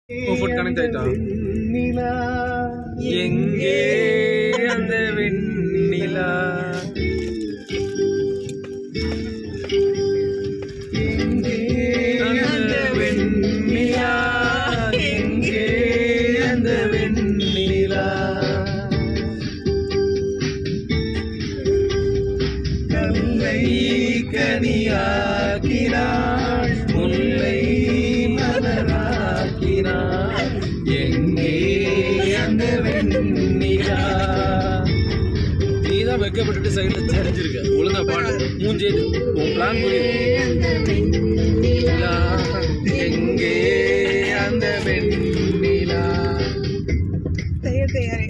Food connect ஆயிட்டா எங்கே அந்த வெண்ணிலா எங்கே அந்த வெண்ணிலா எங்கே அந்த வெண்ணிலா கல்லை கனியாக்கினாள் முல்லை மலராக்கினாள் எங்கே அந்த வெண்ணிலா. நீதான் வெக்கப்பட்டு சைட்ல தெரிஞ்சிருக்க ஒழுங்கா பாடு மூஞ்சே உன் பிளான் புரியுது. எங்கே அந்த வெண்ணிலா தயாரி